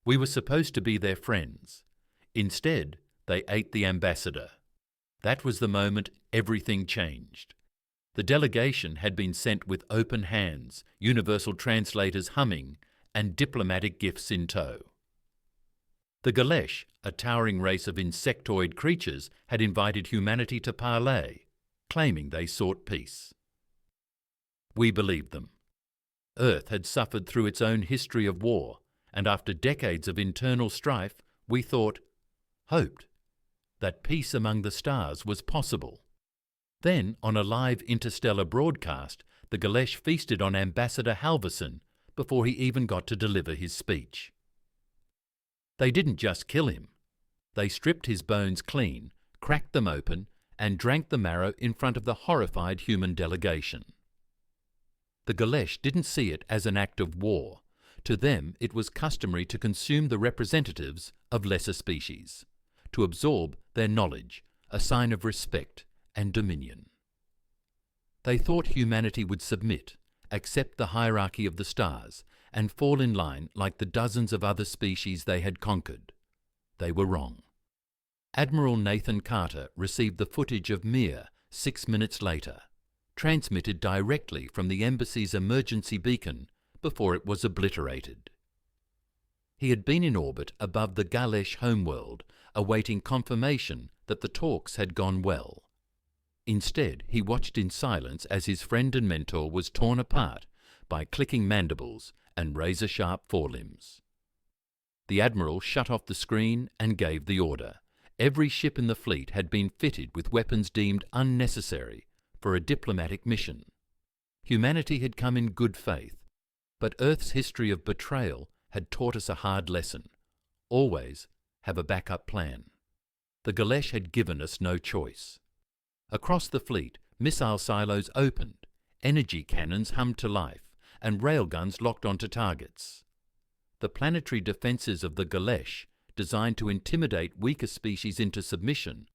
We were supposed to be their friends. Instead, they ate the ambassador. That was the moment everything changed. The delegation had been sent with open hands, universal translators humming, and diplomatic gifts in tow. The Galesh, a towering race of insectoid creatures, had invited humanity to parley, claiming they sought peace. We believed them. Earth had suffered through its own history of war, and after decades of internal strife, we hoped, that peace among the stars was possible. Then, on a live interstellar broadcast, the Galesh feasted on Ambassador Halverson before he even got to deliver his speech. They didn't just kill him. They stripped his bones clean, cracked them open, and drank the marrow in front of the horrified human delegation. The Galesh didn't see it as an act of war. To them, it was customary to consume the representatives of lesser species, to absorb their knowledge, a sign of respect and dominion. They thought humanity would submit, accept the hierarchy of the stars, and fall in line like the dozens of other species they had conquered. They were wrong. Admiral Nathan Carter received the footage of Mir 6 minutes later, transmitted directly from the embassy's emergency beacon before it was obliterated. He had been in orbit above the Galesh homeworld, awaiting confirmation that the talks had gone well. Instead, he watched in silence as his friend and mentor was torn apart by clicking mandibles and razor-sharp forelimbs. The Admiral shut off the screen and gave the order. Every ship in the fleet had been fitted with weapons deemed unnecessary for a diplomatic mission. Humanity had come in good faith, but Earth's history of betrayal had taught us a hard lesson. Always have a backup plan. The Galesh had given us no choice. Across the fleet, missile silos opened, energy cannons hummed to life, and railguns locked onto targets. The planetary defences of the Galesh, designed to intimidate weaker species into submission,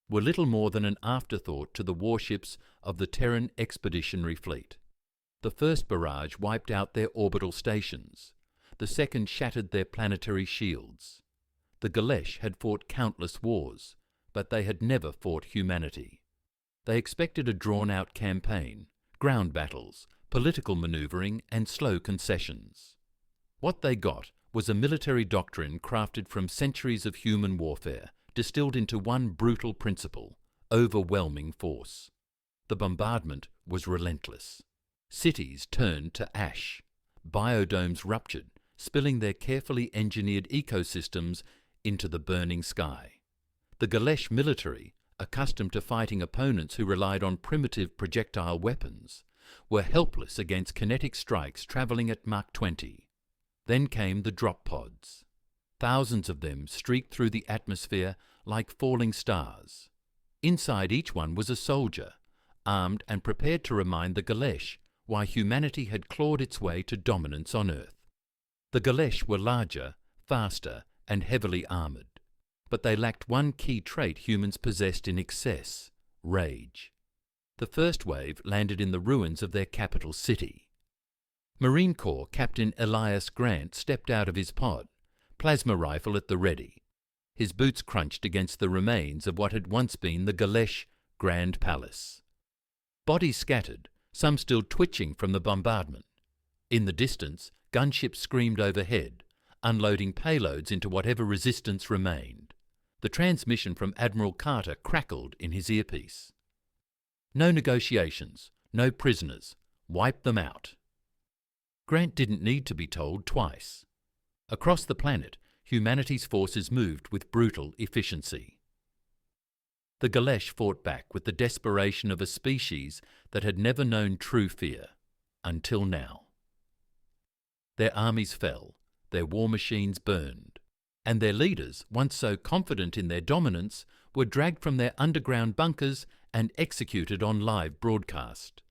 were little more than an afterthought to the warships of the Terran Expeditionary Fleet. The first barrage wiped out their orbital stations. The second shattered their planetary shields. The Galesh had fought countless wars, but they had never fought humanity. They expected a drawn-out campaign, ground battles, political manoeuvring, and slow concessions. What they got was a military doctrine crafted from centuries of human warfare, distilled into one brutal principle: overwhelming force. The bombardment was relentless. Cities turned to ash. Biodomes ruptured, spilling their carefully engineered ecosystems into the burning sky. The Galesh military, accustomed to fighting opponents who relied on primitive projectile weapons, were helpless against kinetic strikes travelling at Mach 20. Then came the drop pods. Thousands of them streaked through the atmosphere like falling stars. Inside each one was a soldier, armed and prepared to remind the Galesh why humanity had clawed its way to dominance on Earth. The Galesh were larger, faster, and heavily armoured, but they lacked one key trait humans possessed in excess: rage. The first wave landed in the ruins of their capital city. Marine Corps Captain Elias Grant stepped out of his pod, plasma rifle at the ready. His boots crunched against the remains of what had once been the Galesh Grand Palace. Bodies scattered, some still twitching from the bombardment. In the distance, gunships screamed overhead, unloading payloads into whatever resistance remained. The transmission from Admiral Carter crackled in his earpiece. No negotiations, no prisoners. Wipe them out. Grant didn't need to be told twice. Across the planet, humanity's forces moved with brutal efficiency. The Galesh fought back with the desperation of a species that had never known true fear, until now. Their armies fell, their war machines burned, and their leaders, once so confident in their dominance, were dragged from their underground bunkers and executed on live broadcast.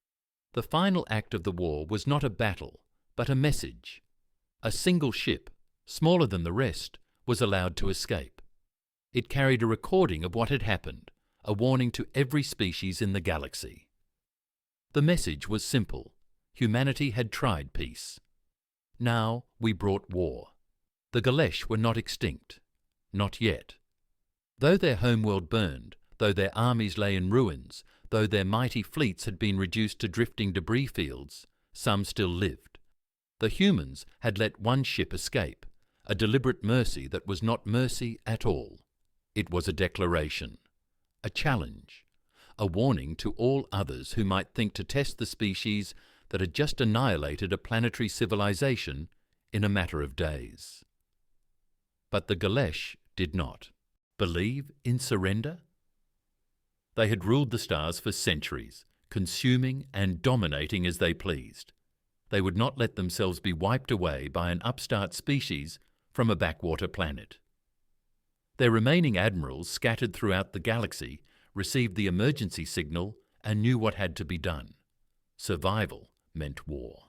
The final act of the war was not a battle, but a message. A single ship, smaller than the rest, was allowed to escape. It carried a recording of what had happened, a warning to every species in the galaxy. The message was simple: humanity had tried peace. Now we brought war. The Galesh were not extinct. Not yet. Though their homeworld burned, though their armies lay in ruins, though their mighty fleets had been reduced to drifting debris fields, some still lived. The humans had let one ship escape, a deliberate mercy that was not mercy at all. It was a declaration, a challenge, a warning to all others who might think to test the species that had just annihilated a planetary civilization in a matter of days. But the Galesh did not. Believe in surrender? They had ruled the stars for centuries, consuming and dominating as they pleased. They would not let themselves be wiped away by an upstart species from a backwater planet. Their remaining admirals, scattered throughout the galaxy, received the emergency signal and knew what had to be done. Survival meant war.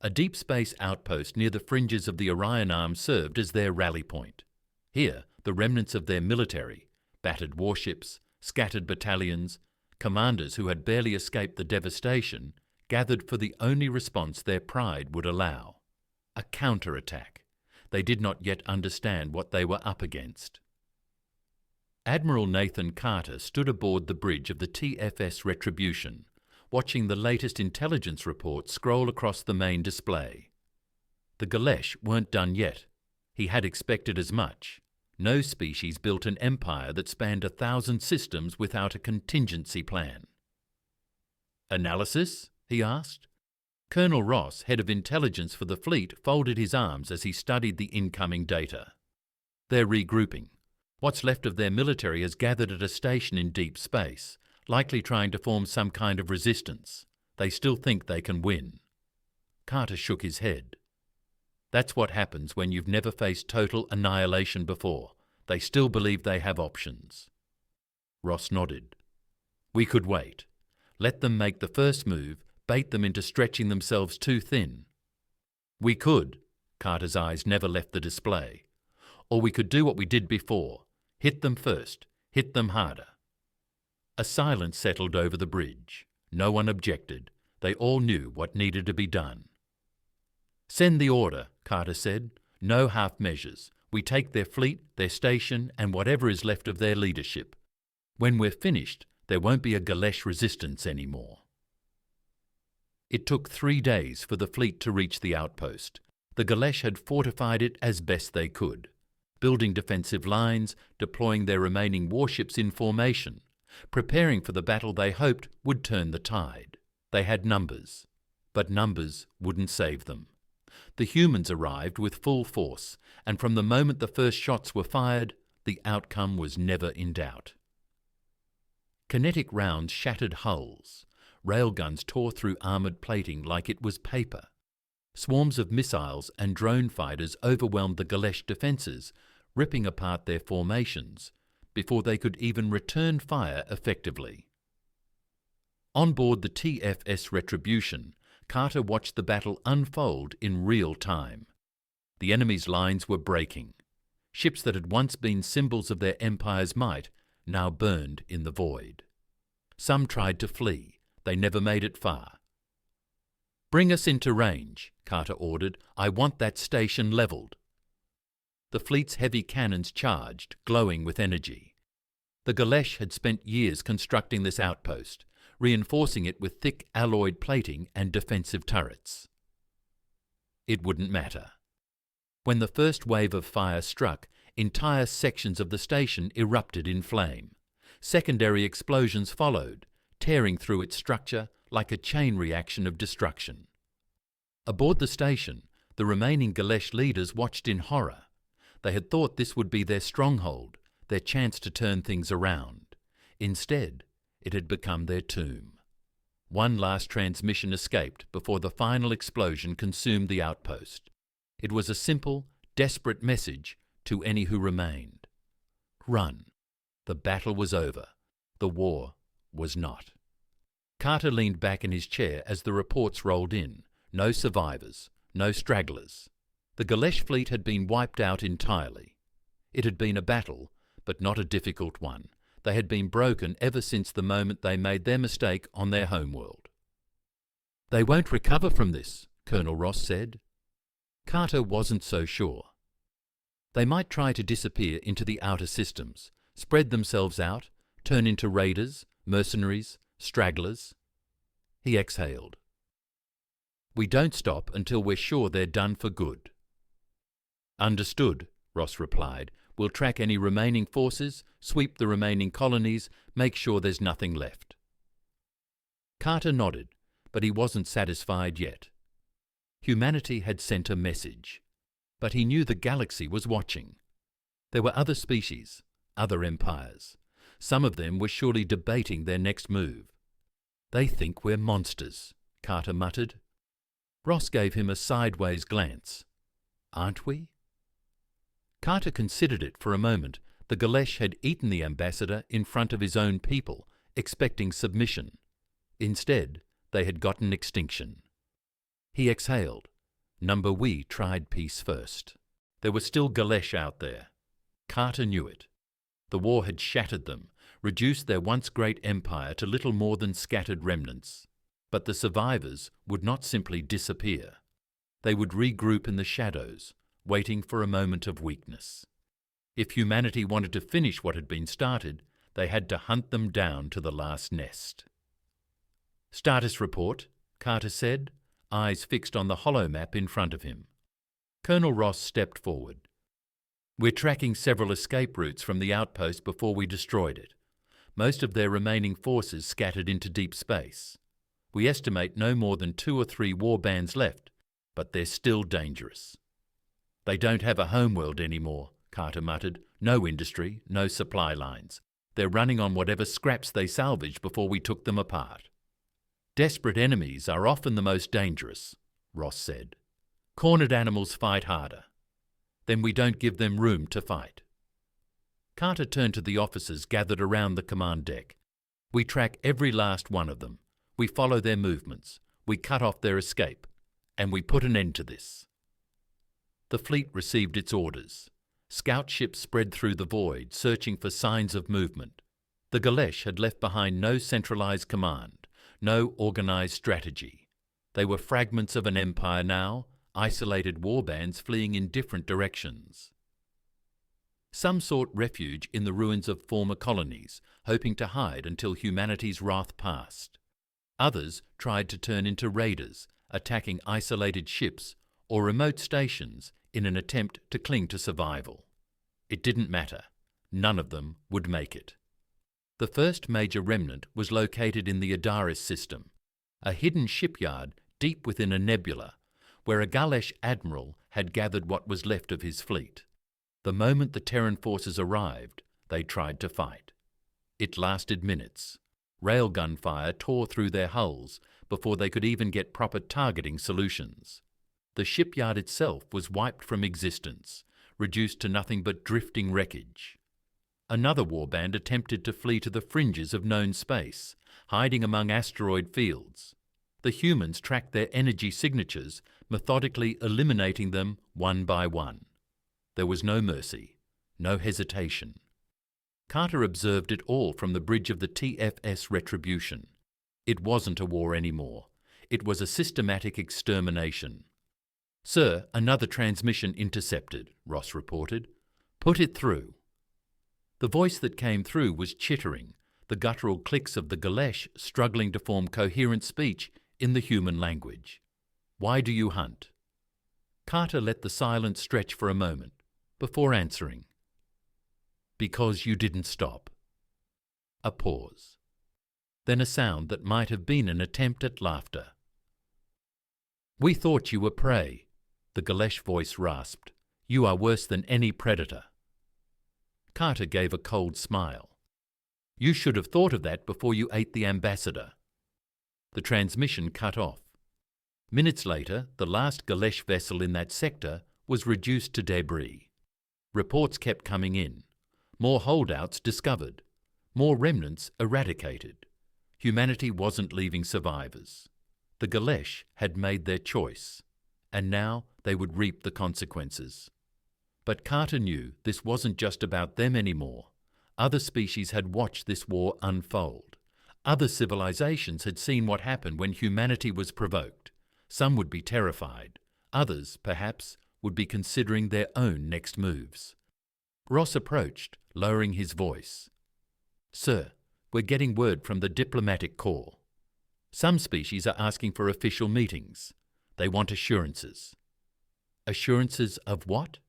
A deep space outpost near the fringes of the Orion Arm served as their rally point. Here, the remnants of their military, battered warships, scattered battalions, commanders who had barely escaped the devastation, gathered for the only response their pride would allow: a counterattack. They did not yet understand what they were up against. Admiral Nathan Carter stood aboard the bridge of the TFS Retribution, watching the latest intelligence report scroll across the main display. The Galesh weren't done yet. He had expected as much. No species built an empire that spanned 1,000 systems without a contingency plan. "Analysis?" he asked. Colonel Ross, head of intelligence for the fleet, folded his arms as he studied the incoming data. "They're regrouping. What's left of their military has gathered at a station in deep space, likely trying to form some kind of resistance. They still think they can win." Carter shook his head. "That's what happens when you've never faced total annihilation before. They still believe they have options." Ross nodded. "We could wait. Let them make the first move, bait them into stretching themselves too thin." "We could." Carter's eyes never left the display. "Or we could do what we did before. Hit them first. Hit them harder." A silence settled over the bridge. No one objected. They all knew what needed to be done. "Send the order," Carter said. "No half measures. We take their fleet, their station, and whatever is left of their leadership. When we're finished, there won't be a Galesh resistance anymore." It took 3 days for the fleet to reach the outpost. The Galesh had fortified it as best they could, building defensive lines, deploying their remaining warships in formation, preparing for the battle they hoped would turn the tide. They had numbers, but numbers wouldn't save them. The humans arrived with full force, and from the moment the first shots were fired, the outcome was never in doubt. Kinetic rounds shattered hulls. Railguns tore through armoured plating like it was paper. Swarms of missiles and drone fighters overwhelmed the Galesh defences, ripping apart their formations, before they could even return fire effectively. On board the TFS Retribution, Carter watched the battle unfold in real time. The enemy's lines were breaking. Ships that had once been symbols of their empire's might now burned in the void. Some tried to flee. They never made it far. "Bring us into range," Carter ordered. "I want that station levelled." The fleet's heavy cannons charged, glowing with energy. The Galesh had spent years constructing this outpost, reinforcing it with thick alloyed plating and defensive turrets. It wouldn't matter. When the first wave of fire struck, entire sections of the station erupted in flame. Secondary explosions followed, tearing through its structure like a chain reaction of destruction. Aboard the station, the remaining Galesh leaders watched in horror. They had thought this would be their stronghold, their chance to turn things around. Instead, it had become their tomb. One last transmission escaped before the final explosion consumed the outpost. It was a simple, desperate message to any who remained. Run. The battle was over. The war was not. Carter leaned back in his chair as the reports rolled in. No survivors, no stragglers. The Galesh fleet had been wiped out entirely. It had been a battle, but not a difficult one. They had been broken ever since the moment they made their mistake on their homeworld. "They won't recover from this," Colonel Ross said. Carter wasn't so sure. They might try to disappear into the outer systems, spread themselves out, turn into raiders, mercenaries, stragglers. He exhaled. We don't stop until we're sure they're done for good. Understood, Ross replied. We'll track any remaining forces, sweep the remaining colonies, make sure there's nothing left. Carter nodded, but he wasn't satisfied yet. Humanity had sent a message, but he knew the galaxy was watching. There were other species, other empires. Some of them were surely debating their next move. They think we're monsters, Carter muttered. Ross gave him a sideways glance. Aren't we? Carter considered it for a moment. The Galesh had eaten the ambassador in front of his own people, expecting submission. Instead, they had gotten extinction. He exhaled. Number We tried peace first. There were still Galesh out there. Carter knew it. The war had shattered them, reduced their once great empire to little more than scattered remnants. But the survivors would not simply disappear. They would regroup in the shadows, waiting for a moment of weakness. If humanity wanted to finish what had been started, they had to hunt them down to the last nest. Status report, Carter said, eyes fixed on the holomap in front of him. Colonel Ross stepped forward. We're tracking several escape routes from the outpost before we destroyed it. Most of their remaining forces scattered into deep space. We estimate no more than 2 or 3 warbands left, but they're still dangerous. They don't have a homeworld anymore, Carter muttered. No industry, no supply lines. They're running on whatever scraps they salvaged before we took them apart. Desperate enemies are often the most dangerous, Ross said. Cornered animals fight harder. Then we don't give them room to fight. Carter turned to the officers gathered around the command deck. We track every last one of them. We follow their movements. We cut off their escape. And we put an end to this. The fleet received its orders. Scout ships spread through the void, searching for signs of movement. The Galesh had left behind no centralized command, no organized strategy. They were fragments of an empire now, isolated warbands fleeing in different directions. Some sought refuge in the ruins of former colonies, hoping to hide until humanity's wrath passed. Others tried to turn into raiders, attacking isolated ships or remote stations in an attempt to cling to survival. It didn't matter. None of them would make it. The first major remnant was located in the Adaris system, a hidden shipyard deep within a nebula, where a Galesh admiral had gathered what was left of his fleet. The moment the Terran forces arrived, they tried to fight. It lasted minutes. Railgun fire tore through their hulls before they could even get proper targeting solutions. The shipyard itself was wiped from existence, reduced to nothing but drifting wreckage. Another warband attempted to flee to the fringes of known space, hiding among asteroid fields. The humans tracked their energy signatures, methodically eliminating them one by one. There was no mercy, no hesitation. Carter observed it all from the bridge of the TFS Retribution. It wasn't a war anymore. It was a systematic extermination. Sir, another transmission intercepted, Ross reported. Put it through. The voice that came through was chittering, the guttural clicks of the Galesh struggling to form coherent speech in the human language. Why do you hunt? Carter let the silence stretch for a moment, before answering. Because you didn't stop. A pause. Then a sound that might have been an attempt at laughter. We thought you were prey, the Galesh voice rasped. You are worse than any predator. Carter gave a cold smile. You should have thought of that before you ate the ambassador. The transmission cut off. Minutes later, the last Galesh vessel in that sector was reduced to debris. Reports kept coming in. More holdouts discovered. More remnants eradicated. Humanity wasn't leaving survivors. The Galesh had made their choice, and now they would reap the consequences. But Carter knew this wasn't just about them anymore. Other species had watched this war unfold. Other civilizations had seen what happened when humanity was provoked. Some would be terrified. Others, perhaps, would be considering their own next moves. Ross approached, lowering his voice. "Sir, we're getting word from the diplomatic corps. Some species are asking for official meetings. They want assurances." "Assurances of what?"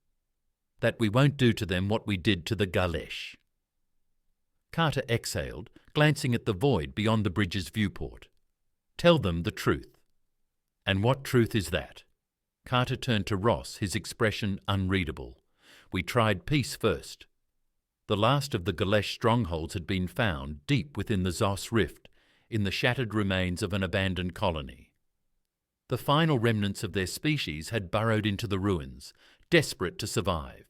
"That we won't do to them what we did to the Galesh." Carter exhaled, glancing at the void beyond the bridge's viewport. "Tell them the truth." "And what truth is that?" Carter turned to Ross, his expression unreadable. "We tried peace first." The last of the Galesh strongholds had been found deep within the Zos Rift, in the shattered remains of an abandoned colony. The final remnants of their species had burrowed into the ruins, desperate to survive.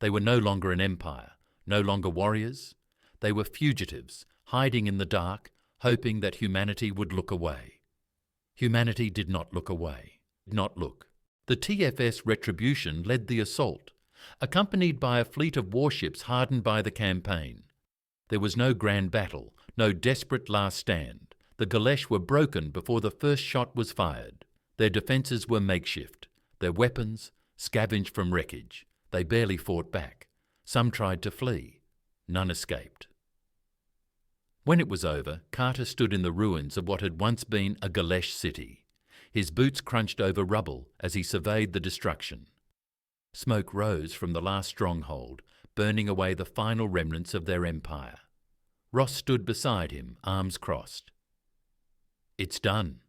They were no longer an empire, no longer warriors. They were fugitives, hiding in the dark, hoping that humanity would look away. Humanity did not look away, did not look. The TFS Retribution led the assault, accompanied by a fleet of warships hardened by the campaign. There was no grand battle, no desperate last stand. The Galesh were broken before the first shot was fired. Their defences were makeshift, their weapons scavenged from wreckage. They barely fought back. Some tried to flee. None escaped. When it was over, Carter stood in the ruins of what had once been a Galesh city. His boots crunched over rubble as he surveyed the destruction. Smoke rose from the last stronghold, burning away the final remnants of their empire. Ross stood beside him, arms crossed. "It's done."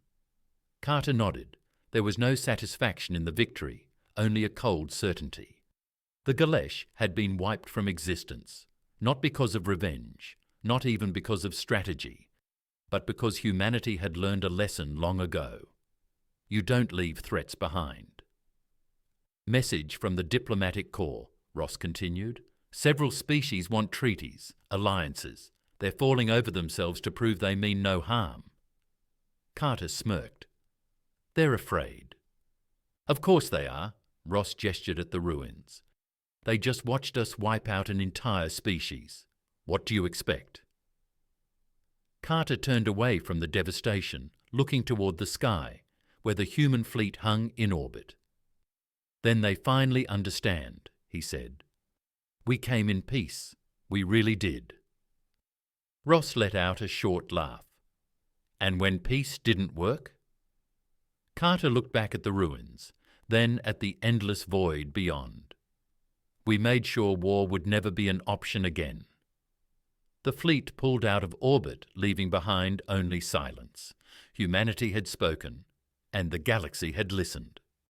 Carter nodded. There was no satisfaction in the victory, only a cold certainty. The Galesh had been wiped from existence, not because of revenge, not even because of strategy, but because humanity had learned a lesson long ago. You don't leave threats behind. "Message from the diplomatic corps," Ross continued. "Several species want treaties, alliances. They're falling over themselves to prove they mean no harm." Carter smirked. "They're afraid." "Of course they are," Ross gestured at the ruins. "They just watched us wipe out an entire species. What do you expect?" Carter turned away from the devastation, looking toward the sky, where the human fleet hung in orbit. "Then they finally understand," he said. "We came in peace. We really did." Ross let out a short laugh. "And when peace didn't work?" Carter looked back at the ruins, then at the endless void beyond. "We made sure war would never be an option again." The fleet pulled out of orbit, leaving behind only silence. Humanity had spoken, and the galaxy had listened.